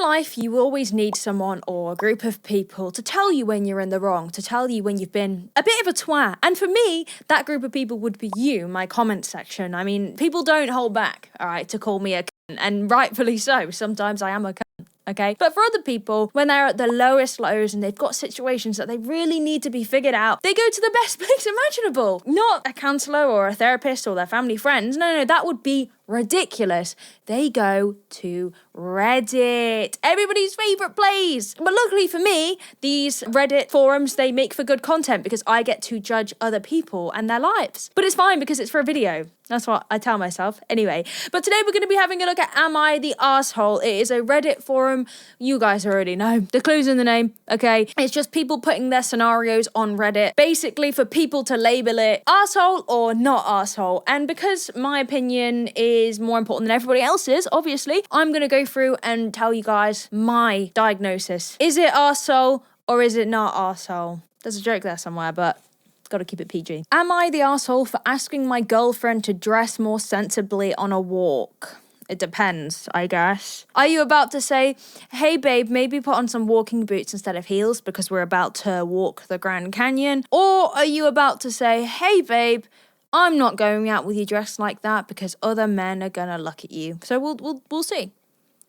life, you always need someone or a group of people to tell you when you're in the wrong, to tell you when you've been a bit of a twat. And for me, that group of people would be you, my comment section. I mean, people don't hold back, all right, to call me a cunt, and rightfully so. Sometimes I am a cunt. Okay, but for other people, when they're at the lowest lows and they've got situations that they really need to be figured out, they go to the best place imaginable. Not a counsellor or a therapist or their family friends. No, that would be ridiculous. They go to Reddit, everybody's favourite place. But luckily for me, these Reddit forums, they make for good content because I get to judge other people and their lives. But it's fine because it's for a video. That's what I tell myself. Anyway, but today we're going to be having a look at Am I the Arsehole? It is a Reddit forum. You guys already know. The clue's in the name, okay? It's just people putting their scenarios on Reddit, basically for people to label it arsehole or not arsehole. And because my opinion is more important than everybody else's, obviously, I'm going to go through and tell you guys my diagnosis. Is it arsehole or is it not arsehole? There's a joke there somewhere, but gotta keep it PG. Am I the arsehole for asking my girlfriend to dress more sensibly on a walk? It depends, I guess. Are you about to say, hey babe, maybe put on some walking boots instead of heels because we're about to walk the Grand Canyon? Or are you about to say, hey babe, I'm not going out with you dressed like that because other men are gonna look at you? So we'll see.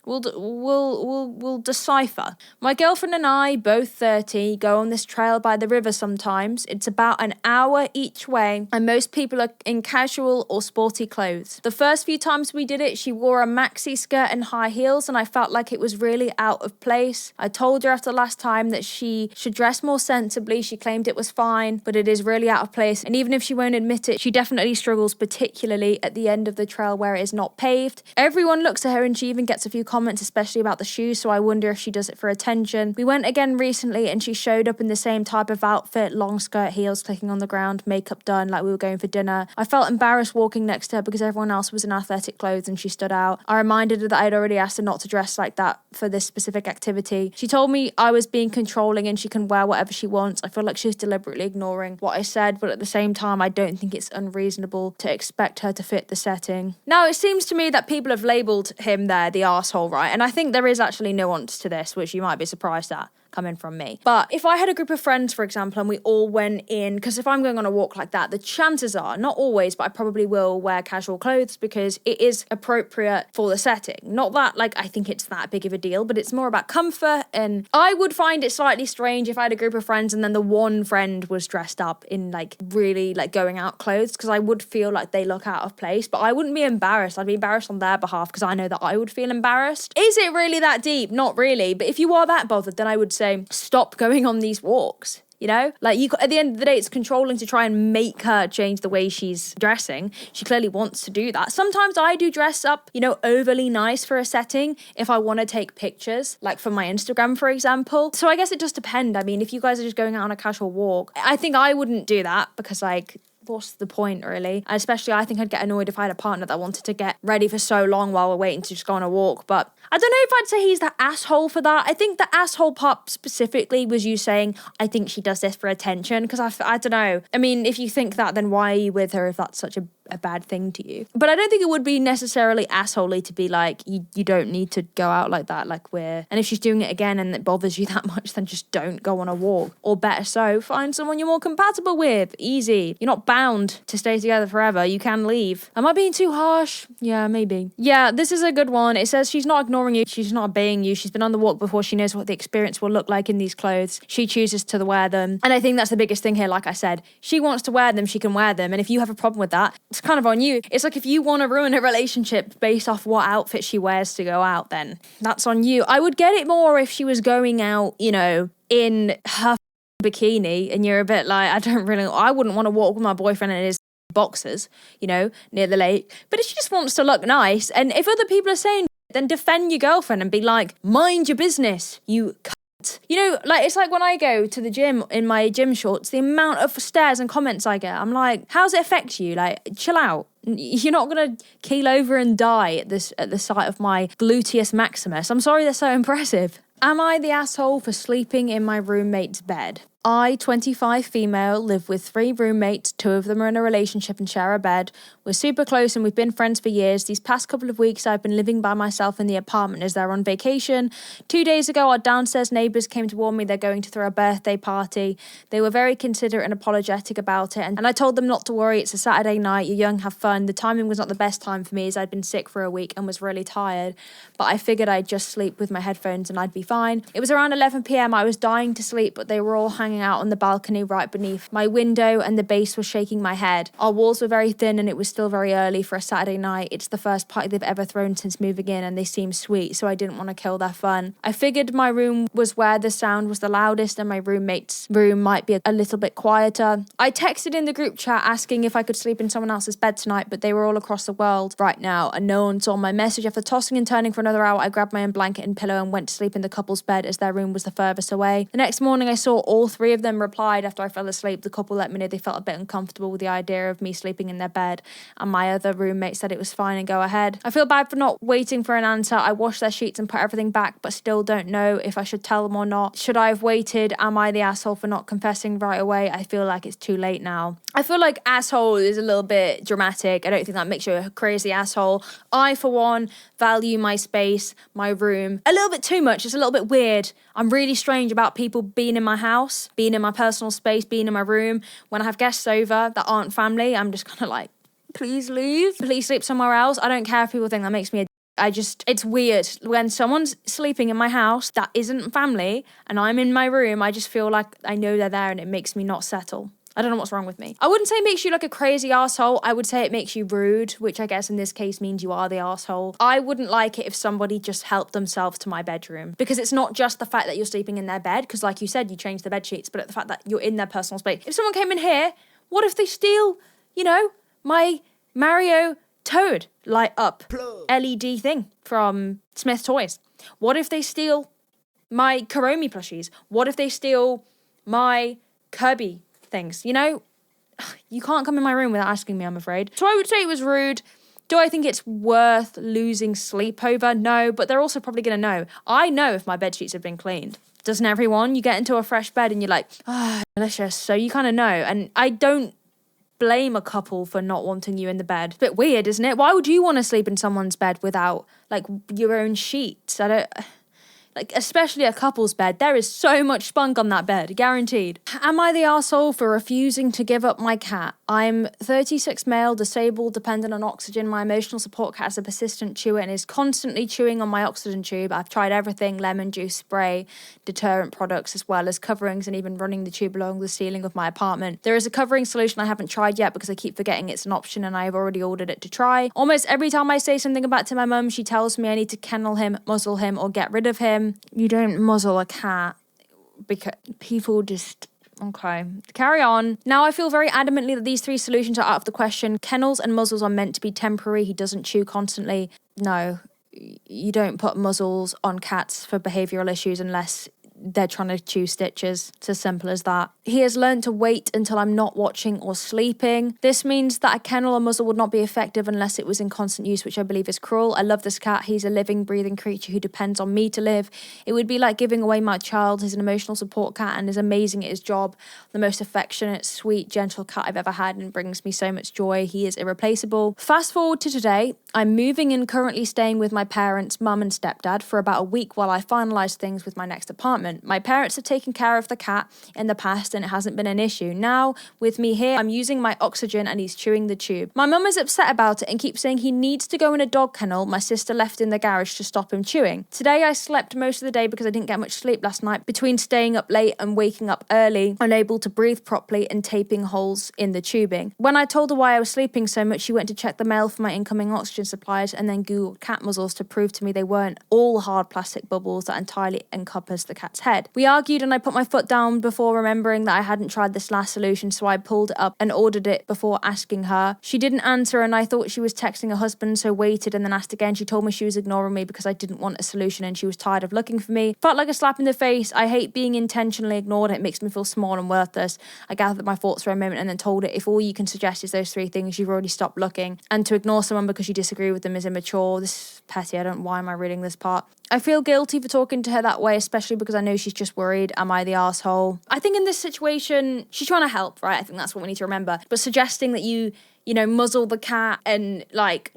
We'll decipher. My girlfriend and I, both 30, go on this trail by the river sometimes. It's about an hour each way, and most people are in casual or sporty clothes. The first few times we did it, she wore a maxi skirt and high heels, and I felt like it was really out of place. I told her after last time that she should dress more sensibly. She claimed it was fine, but it is really out of place. And even if she won't admit it, she definitely struggles, particularly at the end of the trail where it is not paved. Everyone looks at her, and she even gets a few comments, especially about the shoes, so I wonder if she does it for attention. We went again recently and she showed up in the same type of outfit, long skirt, heels clicking on the ground, makeup done, like we were going for dinner. I felt embarrassed walking next to her because everyone else was in athletic clothes and she stood out. I reminded her that I'd already asked her not to dress like that for this specific activity. She told me I was being controlling and she can wear whatever she wants. I feel like she's deliberately ignoring what I said, but at the same time, I don't think it's unreasonable to expect her to fit the setting. Now, it seems to me that people have labelled him there the arsehole, right? And I think there is actually nuance to this, which you might be surprised at coming from me. But if I had a group of friends, for example, and we all went in, because if I'm going on a walk like that, the chances are, not always, but I probably will wear casual clothes because it is appropriate for the setting. Not that, like, I think it's that big of a deal, but it's more about comfort. And I would find it slightly strange if I had a group of friends and then the one friend was dressed up in, like, really, like, going out clothes, because I would feel like they look out of place, but I wouldn't be embarrassed. I'd be embarrassed on their behalf because I know that I would feel embarrassed. Is it really that deep? Not really. But if you are that bothered, then I would say stop going on these walks. You know, like, you, at the end of the day, it's controlling to try and make her change the way she's dressing. She clearly wants to do that. Sometimes I do dress up, you know, overly nice for a setting if I want to take pictures, like for my Instagram, for example. So I guess it does depend. I mean, if you guys are just going out on a casual walk, I think I wouldn't do that because, like, what's the point, really? And especially, I think I'd get annoyed if I had a partner that wanted to get ready for so long while we're waiting to just go on a walk. But I don't know if I'd say he's the asshole for that. I think the asshole part specifically was you saying, I think she does this for attention, because I don't know. I mean, if you think that, then why are you with her if that's such a bad thing to you? But I don't think it would be necessarily assholey to be like, you don't need to go out like that, like we're... And if she's doing it again and it bothers you that much, then just don't go on a walk. Or better so, find someone you're more compatible with. Easy. You're not bound to stay together forever. You can leave. Am I being too harsh? Yeah, maybe. Yeah, this is a good one. It says she's not ignoring you. She's not obeying you. She's been on the walk before. She knows what the experience will look like in these clothes. She chooses to wear them. And I think that's the biggest thing here. Like I said, she wants to wear them. She can wear them. And if you have a problem with that, it's kind of on you. It's like if you want to ruin a relationship based off what outfit she wears to go out, then that's on you. I would get it more if she was going out, you know, in her bikini and you're a bit like, I wouldn't want to walk with my boyfriend in his boxers, you know, near the lake. But if she just wants to look nice, and if other people are saying, then defend your girlfriend and be like, mind your business, you cunt. You know, like, it's like when I go to the gym in my gym shorts, the amount of stares and comments I get, I'm like, how's it affect you? Like, chill out. You're not going to keel over and die at the sight of my gluteus maximus. I'm sorry they're so impressive. Am I the asshole for sleeping in my roommate's bed? I, 25 female, live with 3 roommates. 2 of them are in a relationship and share a bed. We're super close and we've been friends for years. These past couple of weeks I've been living by myself in the apartment as they're on vacation. 2 days ago our downstairs neighbours came to warn me they're going to throw a birthday party. They were very considerate and apologetic about it, and I told them not to worry, it's a Saturday night, you're young, have fun. The timing was not the best time for me as I'd been sick for a week and was really tired, but I figured I'd just sleep with my headphones and I'd be fine. It was around 11 p.m. I was dying to sleep, but they were all hanging out on the balcony right beneath my window and the base was shaking my head. Our walls were very thin and it was still very early for a Saturday night. It's the first party they've ever thrown since moving in and they seemed sweet, so I didn't want to kill their fun. I figured my room was where the sound was the loudest and my roommate's room might be a little bit quieter. I texted in the group chat asking if I could sleep in someone else's bed tonight, but they were all across the world right now and no one saw my message. After tossing and turning for another hour, I grabbed my own blanket and pillow and went to sleep in the couple's bed as their room was the furthest away. The next morning I saw all 3 of them replied after I fell asleep. The couple let me know they felt a bit uncomfortable with the idea of me sleeping in their bed, and my other roommate said it was fine and go ahead. I feel bad for not waiting for an answer. I washed their sheets and put everything back, but still don't know if I should tell them or not. Should I have waited? Am I the asshole for not confessing right away? I feel like it's too late now. I feel like asshole is a little bit dramatic. I don't think that makes you a crazy asshole. I, for one, value my space, my room, a little bit too much. It's a little bit weird. I'm really strange about people being in my house, being in my personal space, being in my room. When I have guests over that aren't family, I'm just kind of like, please leave. Please sleep somewhere else. I don't care if people think that makes me it's weird. When someone's sleeping in my house that isn't family and I'm in my room, I just feel like I know they're there and it makes me not settle. I don't know what's wrong with me. I wouldn't say it makes you like a crazy arsehole. I would say it makes you rude, which I guess in this case means you are the arsehole. I wouldn't like it if somebody just helped themselves to my bedroom, because it's not just the fact that you're sleeping in their bed, because like you said, you changed the bed sheets, but the fact that you're in their personal space. If someone came in here, what if they steal, my Mario Toad light up LED thing from Smith Toys? What if they steal my Karomi plushies? What if they steal my Kirby things? You can't come in my room without asking me, I'm afraid. So I would say it was rude. Do I think it's worth losing sleep over? No, but they're also probably going to know. I know if my bed sheets have been cleaned. Doesn't everyone? You get into a fresh bed and you're like, delicious. So you kind of know. And I don't blame a couple for not wanting you in the bed. It's a bit weird, isn't it? Why would you want to sleep in someone's bed without, your own sheets? Especially a couple's bed. There is so much spunk on that bed, guaranteed. Am I the arsehole for refusing to give up my cat? I'm 36 male, disabled, dependent on oxygen. My emotional support cat is a persistent chewer and is constantly chewing on my oxygen tube. I've tried everything, lemon juice, spray, deterrent products, as well as coverings and even running the tube along the ceiling of my apartment. There is a covering solution I haven't tried yet because I keep forgetting it's an option and I have already ordered it to try. Almost every time I say something about to my mum, she tells me I need to kennel him, muzzle him, or get rid of him. You don't muzzle a cat because people just... Okay, carry on. Now I feel very adamantly that these 3 solutions are out of the question. Kennels and muzzles are meant to be temporary. He doesn't chew constantly. No, you don't put muzzles on cats for behavioural issues unless they're trying to chew stitches. It's as simple as that. He has learned to wait until I'm not watching or sleeping. This means that a kennel or muzzle would not be effective unless it was in constant use, which I believe is cruel. I love this cat. He's a living, breathing creature who depends on me to live. It would be like giving away my child. He's an emotional support cat and is amazing at his job. The most affectionate, sweet, gentle cat I've ever had and brings me so much joy. He is irreplaceable. Fast forward to today. I'm moving and currently staying with my parents, mum and stepdad, for about a week while I finalise things with my next apartment. My parents have taken care of the cat in the past and it hasn't been an issue. Now, with me here, I'm using my oxygen and he's chewing the tube. My mum is upset about it and keeps saying he needs to go in a dog kennel my sister left in the garage to stop him chewing. Today I slept most of the day because I didn't get much sleep last night, between staying up late and waking up early, unable to breathe properly and taping holes in the tubing. When I told her why I was sleeping so much, she went to check the mail for my incoming oxygen supplies and then Googled cat muzzles to prove to me they weren't all hard plastic bubbles that entirely encompass the cat's head. We argued and I put my foot down before remembering that I hadn't tried this last solution, so I pulled it up and ordered it before asking her. She didn't answer and I thought she was texting her husband, so waited and then asked again. She told me she was ignoring me because I didn't want a solution and she was tired of looking for me. Felt like a slap in the face. I hate being intentionally ignored. It makes me feel small and worthless. I gathered my thoughts for a moment and then told it, if all you can suggest is those 3 things, you've already stopped looking. And to ignore someone because you disagree with them is immature. This is petty. Why am I reading this part? I feel guilty for talking to her that way, especially because I know know she's just worried. Am I the asshole? I think in this situation, she's trying to help, right? I think that's what we need to remember. But suggesting that you muzzle the cat and like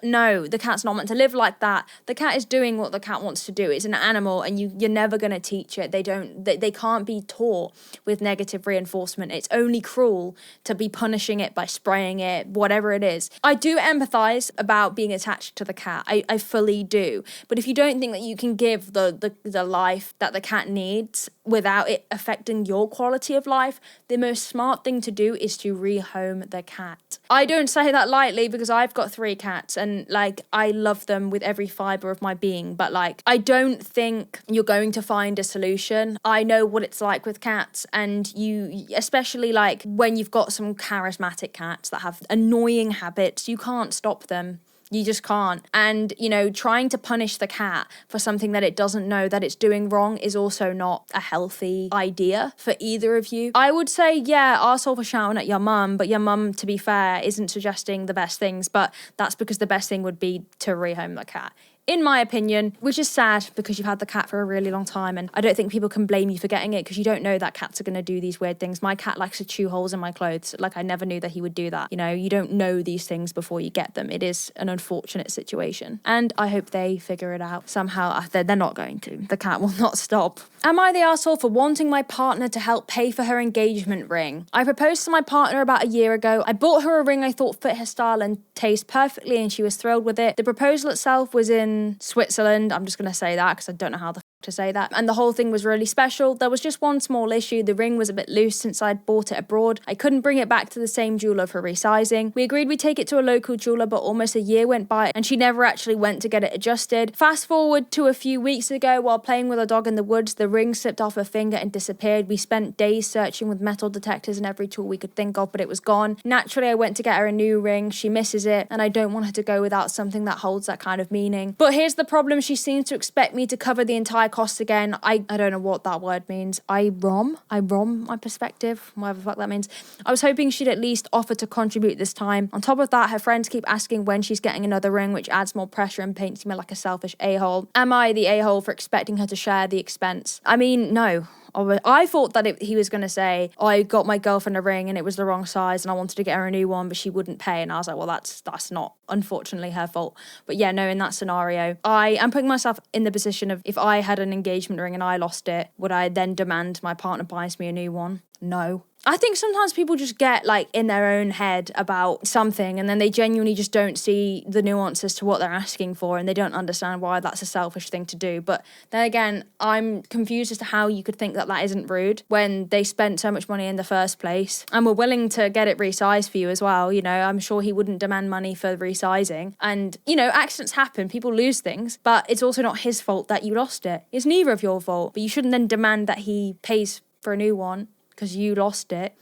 no, the cat's not meant to live like that. The cat is doing what the cat wants to do. It's an animal, and you're never going to teach it. They can't be taught with negative reinforcement. It's only cruel to be punishing it by spraying it, whatever it is. I do empathize about being attached to the cat. I fully do. But if you don't think that you can give the life that the cat needs without it affecting your quality of life, the most smart thing to do is to rehome the cat. I don't say that lightly because I've got 3 cats and like I love them with every fibre of my being, but like I don't think you're going to find a solution. I know what it's like with cats, and you, especially like when you've got some charismatic cats that have annoying habits, you can't stop them. You just can't. And, trying to punish the cat for something that it doesn't know that it's doing wrong is also not a healthy idea for either of you. I would say, yeah, arsehole for shouting at your mum, but your mum, to be fair, isn't suggesting the best things, but that's because the best thing would be to rehome the cat. In my opinion, which is sad because you've had the cat for a really long time, and I don't think people can blame you for getting it because you don't know that cats are going to do these weird things. My cat likes to chew holes in my clothes. Like, I never knew that he would do that. You don't know these things before you get them. It is an unfortunate situation, and I hope they figure it out somehow. They're not going to. The cat will not stop. Am I the arsehole for wanting my partner to help pay for her engagement ring? I proposed to my partner about a year ago. I bought her a ring I thought fit her style and taste perfectly, and she was thrilled with it. The proposal itself was in Switzerland. I'm just going to say that because I don't know how the to say that. And the whole thing was really special. There was just one small issue. The ring was a bit loose since I'd bought it abroad. I couldn't bring it back to the same jeweler for resizing. We agreed we'd take it to a local jeweler, but almost a year went by and she never actually went to get it adjusted. Fast forward to a few weeks ago, while playing with a dog in the woods, the ring slipped off her finger and disappeared. We spent days searching with metal detectors and every tool we could think of, but it was gone. Naturally, I went to get her a new ring. She misses it, and I don't want her to go without something that holds that kind of meaning. But here's the problem. She seems to expect me to cover the entire cost again. I don't know what that word means. I rom my perspective, whatever the fuck that means. I was hoping she'd at least offer to contribute this time. On top of that, her friends keep asking when she's getting another ring, which adds more pressure and paints me like a selfish a-hole. Am I the a-hole for expecting her to share the expense? I mean, no. I thought that he was going to say, I got my girlfriend a ring and it was the wrong size and I wanted to get her a new one, but she wouldn't pay. And I was like, well, that's not, unfortunately, her fault. But yeah, no, in that scenario, I am putting myself in the position of if I had an engagement ring and I lost it, would I then demand my partner buys me a new one? No. I think sometimes people just get like in their own head about something and then they genuinely just don't see the nuances to what they're asking for and they don't understand why that's a selfish thing to do. But then again, I'm confused as to how you could think that that isn't rude when they spent so much money in the first place and were willing to get it resized for you as well. I'm sure he wouldn't demand money for resizing. And, accidents happen, people lose things, but it's also not his fault that you lost it. It's neither of your fault, but you shouldn't then demand that he pays for a new one because you lost it.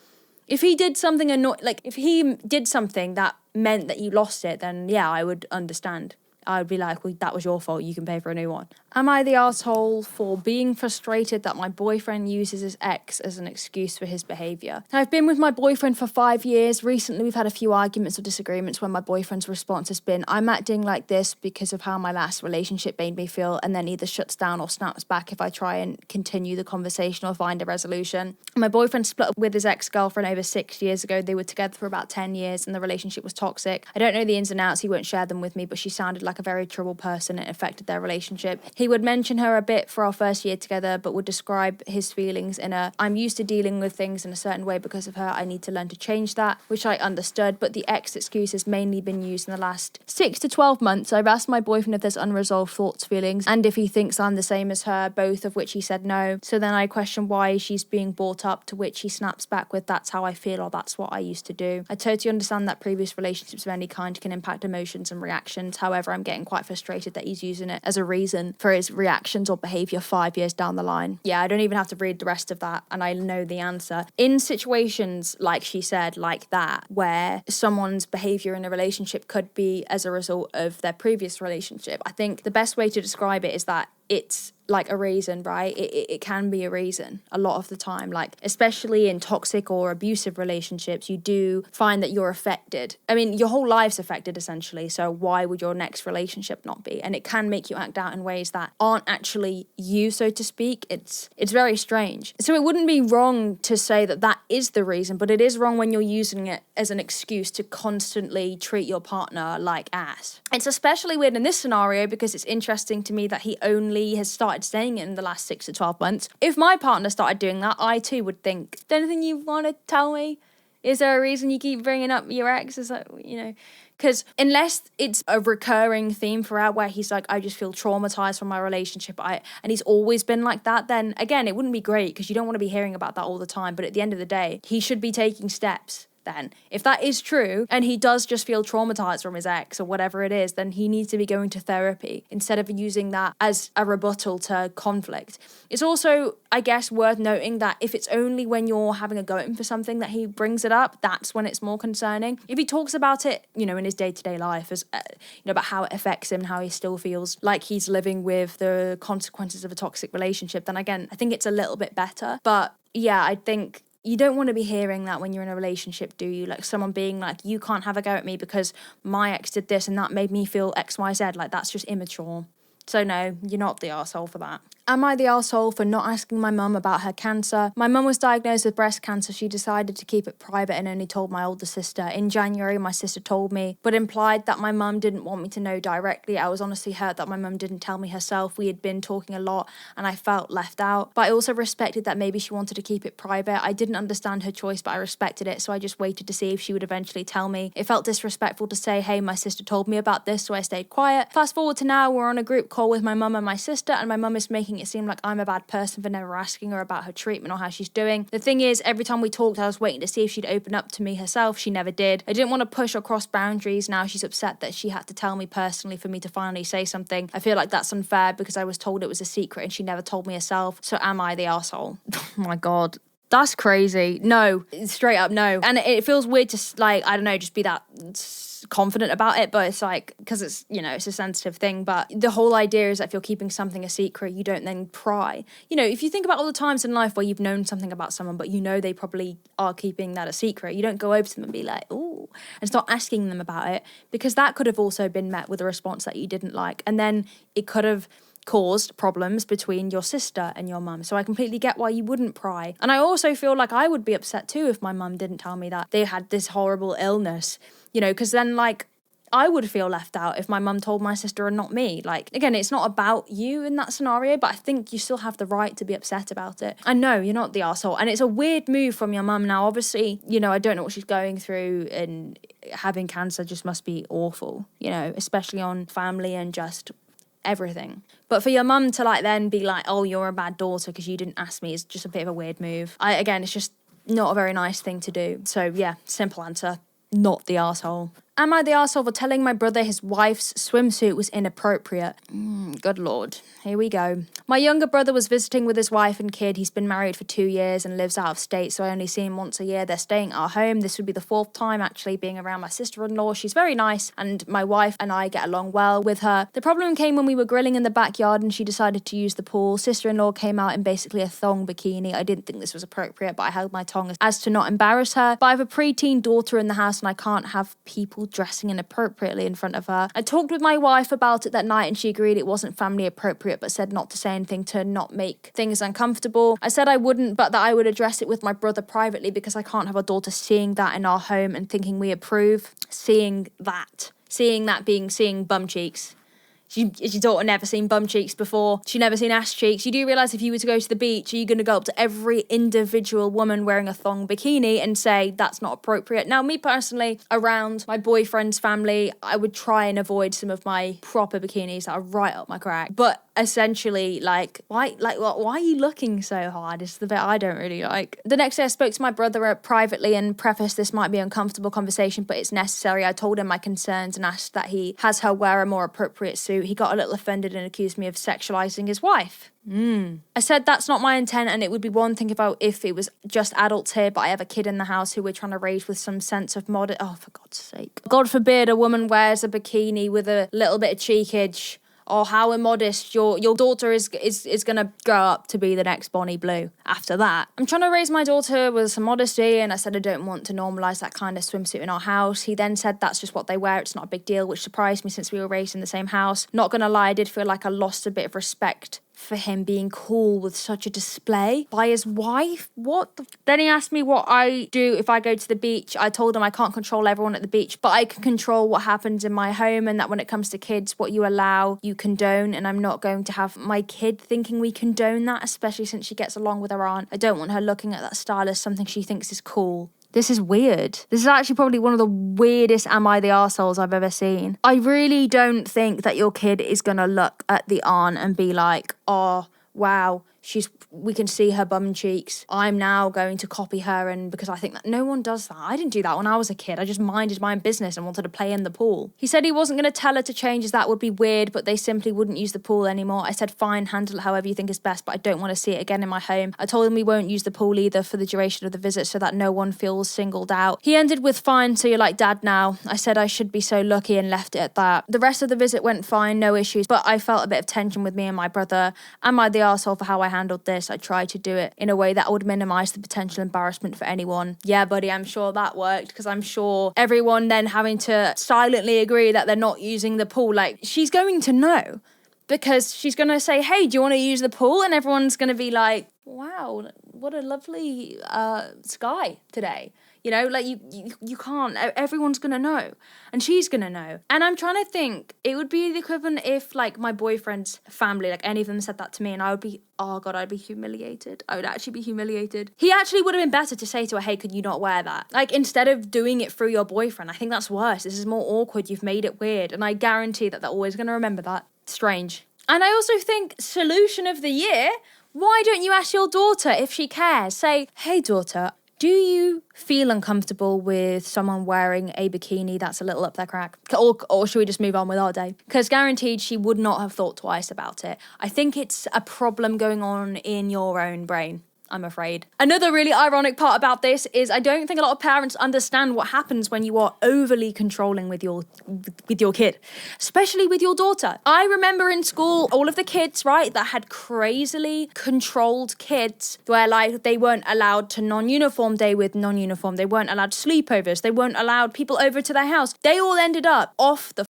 If he did something if he did something that meant that you lost it, then yeah, I would understand. I would be like, well, that was your fault, you can pay for a new one. Am I the asshole for being frustrated that my boyfriend uses his ex as an excuse for his behaviour? I've been with my boyfriend for 5 years. Recently, we've had a few arguments or disagreements when my boyfriend's response has been, I'm acting like this because of how my last relationship made me feel, and then either shuts down or snaps back if I try and continue the conversation or find a resolution. My boyfriend split up with his ex-girlfriend over 6 years ago. They were together for about 10 years and the relationship was toxic. I don't know the ins and outs, he won't share them with me, but she sounded like a very troubled person and it affected their relationship. He would mention her a bit for our first year together, but would describe his feelings in I'm used to dealing with things in a certain way because of her, I need to learn to change that, which I understood, but the ex excuse has mainly been used in the last 6 to 12 months. I've asked my boyfriend if there's unresolved thoughts, feelings, and if he thinks I'm the same as her, both of which he said no. So then I question why she's being brought up, to which he snaps back with, that's how I feel, or that's what I used to do. I totally understand that previous relationships of any kind can impact emotions and reactions. However, I'm getting quite frustrated that he's using it as a reason for his reactions or behaviour 5 years down the line. Yeah, I don't even have to read the rest of that and I know the answer. In situations like she said, like that, where someone's behaviour in a relationship could be as a result of their previous relationship, I think the best way to describe it is that it's like a reason, right? It can be a reason a lot of the time, like especially in toxic or abusive relationships, you do find that you're affected. I mean, your whole life's affected essentially, so why would your next relationship not be? And it can make you act out in ways that aren't actually you, so to speak. It's very strange. So it wouldn't be wrong to say that that is the reason, but it is wrong when you're using it as an excuse to constantly treat your partner like ass. It's especially weird in this scenario because it's interesting to me that he only has started saying it in the last 6 to 12 months. If my partner started doing that, I too would think, is there anything you want to tell me? Is there a reason you keep bringing up your ex? Is that, because unless it's a recurring theme throughout where he's like, I just feel traumatized from my relationship, and he's always been like that, then again, it wouldn't be great because you don't want to be hearing about that all the time. But at the end of the day, he should be taking steps. Then, if that is true and he does just feel traumatized from his ex or whatever it is, then he needs to be going to therapy instead of using that as a rebuttal to conflict. It's also, I guess, worth noting that if it's only when you're having a go at him for something that he brings it up, that's when it's more concerning. If he talks about it, in his day-to-day life, as about how it affects him, how he still feels like he's living with the consequences of a toxic relationship, then again, I think it's a little bit better. But yeah, I think you don't want to be hearing that when you're in a relationship, do you? Like someone being like, you can't have a go at me because my ex did this and that made me feel X, Y, Z. Like, that's just immature. So no, you're not the arsehole for that. Am I the arsehole for not asking my mum about her cancer? My mum was diagnosed with breast cancer. She decided to keep it private and only told my older sister. In January, my sister told me, but implied that my mum didn't want me to know directly. I was honestly hurt that my mum didn't tell me herself. We had been talking a lot and I felt left out. But I also respected that maybe she wanted to keep it private. I didn't understand her choice, but I respected it. So I just waited to see if she would eventually tell me. It felt disrespectful to say, hey, my sister told me about this, so I stayed quiet. Fast forward to now, we're on a group call with my mum and my sister, and my mum is making it seem like I'm a bad person for never asking her about her treatment or how she's doing. The thing is, every time we talked, I was waiting to see if she'd open up to me herself. She never did. I didn't want to push or cross boundaries. Now she's upset that she had to tell me personally for me to finally say something. I feel like that's unfair because I was told it was a secret and she never told me herself. So am I the arsehole? Oh my God. That's crazy. No, straight up no. And it feels weird to, like, I don't know, just be that confident about it, but it's like, because it's, it's a sensitive thing. But the whole idea is that if you're keeping something a secret, you don't then pry. If you think about all the times in life where you've known something about someone, but they probably are keeping that a secret, you don't go over to them and be like, ooh, and start asking them about it, because that could have also been met with a response that you didn't like. And then it could have caused problems between your sister and your mum. So I completely get why you wouldn't pry. And I also feel like I would be upset too if my mum didn't tell me that they had this horrible illness, because then, like, I would feel left out if my mum told my sister and not me. Like, again, it's not about you in that scenario, but I think you still have the right to be upset about it. I know you're not the arsehole, and it's a weird move from your mum. Now, obviously, I don't know what she's going through, and having cancer just must be awful, especially on family and just everything. But for your mum to then be like, oh, you're a bad daughter because you didn't ask me, is just a bit of a weird move. It's just not a very nice thing to do. So yeah, simple answer, not the arsehole. Am I the arsehole for telling my brother his wife's swimsuit was inappropriate? Good Lord. Here we go. My younger brother was visiting with his wife and kid. He's been married for 2 years and lives out of state, so I only see him once a year. They're staying at our home. This would be the 4th time actually being around my sister-in-law. She's very nice, and my wife and I get along well with her. The problem came when we were grilling in the backyard and she decided to use the pool. Sister-in-law came out in basically a thong bikini. I didn't think this was appropriate, but I held my tongue as to not embarrass her. But I have a preteen daughter in the house and I can't have people dressing inappropriately in front of her. I talked with my wife about it that night and she agreed it wasn't family appropriate, but said not to say anything to not make things uncomfortable. I said I wouldn't, but that I would address it with my brother privately because I can't have a daughter seeing that in our home and thinking we approve. Seeing that being seeing bum cheeks. Has your daughter never seen bum cheeks before? She never seen ass cheeks? You do realise if you were to go to the beach, are you going to go up to every individual woman wearing a thong bikini and say that's not appropriate? Now, me personally, around my boyfriend's family, I would try and avoid some of my proper bikinis that are right up my crack. But essentially, why are you looking so hard? It's the bit I don't really like. The next day, I spoke to my brother privately and prefaced this might be an uncomfortable conversation, but it's necessary. I told him my concerns and asked that he has her wear a more appropriate suit. He got a little offended and accused me of sexualizing his wife. I said that's not my intent, and it would be one thing if it was just adults here, but I have a kid in the house who we're trying to raise with some sense of oh, for God's sake. God forbid a woman wears a bikini with a little bit of cheekage oh, how immodest, your daughter is gonna grow up to be the next Bonnie Blue after that. I'm trying to raise my daughter with some modesty, and I said I don't want to normalise that kind of swimsuit in our house. He then said that's just what they wear, it's not a big deal, which surprised me since we were raised in the same house. Not gonna lie, I did feel like I lost a bit of respect for him being cool with such a display by his wife. Then he asked me what I do if I go to the beach. I told him I can't control everyone at the beach, but I can control what happens in my home, and that when it comes to kids, what you allow, you condone, and I'm not going to have my kid thinking we condone that, especially since she gets along with her aunt. I don't want her looking at that style as something she thinks is cool. This is weird. This is actually probably one of the weirdest am I the arseholes I've ever seen. I really don't think that your kid is going to look at the aunt and be like, oh, wow, we can see her bum cheeks. I'm now going to copy her, and because I think that no one does that. I didn't do that when I was a kid. I just minded my own business and wanted to play in the pool. He said he wasn't going to tell her to change as that would be weird, but they simply wouldn't use the pool anymore. I said, fine, handle it however you think is best, but I don't want to see it again in my home. I told him we won't use the pool either for the duration of the visit so that no one feels singled out. He ended with, fine, so you're like dad now. I said I should be so lucky and left it at that. The rest of the visit went fine, no issues, but I felt a bit of tension with me and my brother. Am I the arsehole for how I handled this? I tried to do it in a way that would minimise the potential embarrassment for anyone. Yeah, buddy, I'm sure that worked, because I'm sure everyone then having to silently agree that they're not using the pool, like, she's going to know, because she's going to say, hey, do you want to use the pool? And everyone's going to be like, wow, what a lovely sky today. You know, like you can't, everyone's going to know, and she's going to know. And I'm trying to think, it would be the equivalent if like my boyfriend's family, like any of them said that to me, and I would be, oh God, I'd be humiliated. I would actually be humiliated. He actually would have been better to say to her, hey, could you not wear that? Like, instead of doing it through your boyfriend. I think that's worse. This is more awkward. You've made it weird. And I guarantee that they're always going to remember that. Strange. And I also think solution of the year, why don't you ask your daughter if she cares? Say, hey daughter, do you feel uncomfortable with someone wearing a bikini that's a little up their crack? Or should we just move on with our day? Because guaranteed she would not have thought twice about it. I think it's a problem going on in your own brain, I'm afraid. Another really ironic part about this is I don't think a lot of parents understand what happens when you are overly controlling with your kid, especially with your daughter. I remember in school, all of the kids, right, that had crazily controlled kids where like they weren't allowed to non-uniform day with non-uniform, they weren't allowed sleepovers, they weren't allowed people over to their house. They all ended up off the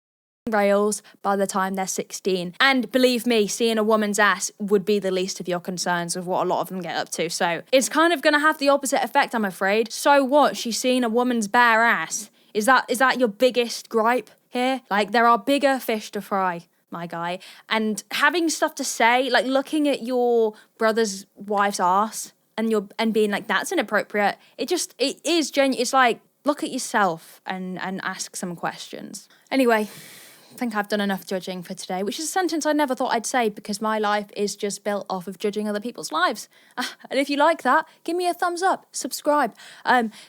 rails by the time they're 16. And believe me, seeing a woman's ass would be the least of your concerns of what a lot of them get up to. So it's kind of going to have the opposite effect, I'm afraid. So what? She's seen a woman's bare ass. Is that your biggest gripe here? Like, there are bigger fish to fry, my guy. And having stuff to say, like looking at your brother's wife's ass and being like, that's inappropriate. It is genuine. It's like, look at yourself and ask some questions. Anyway, I think I've done enough judging for today, which is a sentence I never thought I'd say because my life is just built off of judging other people's lives. And if you like that, give me a thumbs up, subscribe.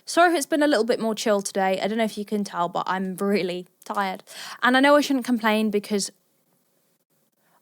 Sorry if it's been a little bit more chill today. I don't know if you can tell, but I'm really tired. And I know I shouldn't complain because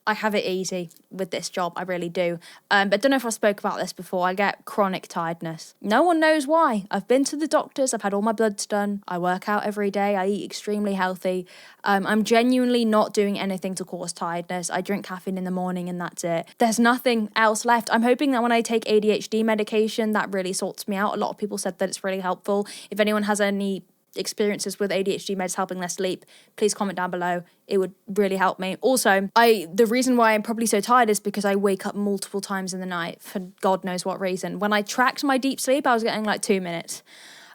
I have it easy with this job, I really do. But I don't know if I spoke about this before. I get chronic tiredness. No one knows why. I've been to the doctors, I've had all my bloods done, I work out every day, I eat extremely healthy. I'm genuinely not doing anything to cause tiredness. I drink caffeine in the morning and that's it. There's nothing else left. I'm hoping that when I take ADHD medication, that really sorts me out. A lot of people said that it's really helpful. If anyone has any experiences with ADHD meds helping their sleep, please comment down below. It would really help me. Also, the reason why I'm probably so tired is because I wake up multiple times in the night for God knows what reason. When I tracked my deep sleep, I was getting like 2 minutes.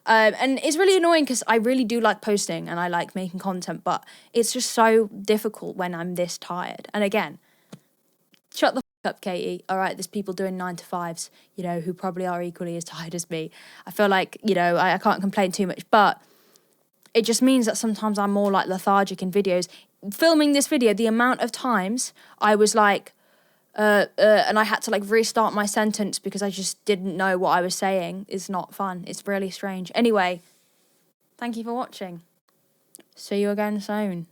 And it's really annoying because I really do like posting and I like making content, but it's just so difficult when I'm this tired. And again, shut the up, Katie. All right, there's people doing 9 to 5s, you know, who probably are equally as tired as me. I feel like, you know, I can't complain too much, but it just means that sometimes I'm more like lethargic in videos. Filming this video, the amount of times I was like, and I had to like restart my sentence because I just didn't know what I was saying is not fun. It's really strange. Anyway, thank you for watching. See you again soon.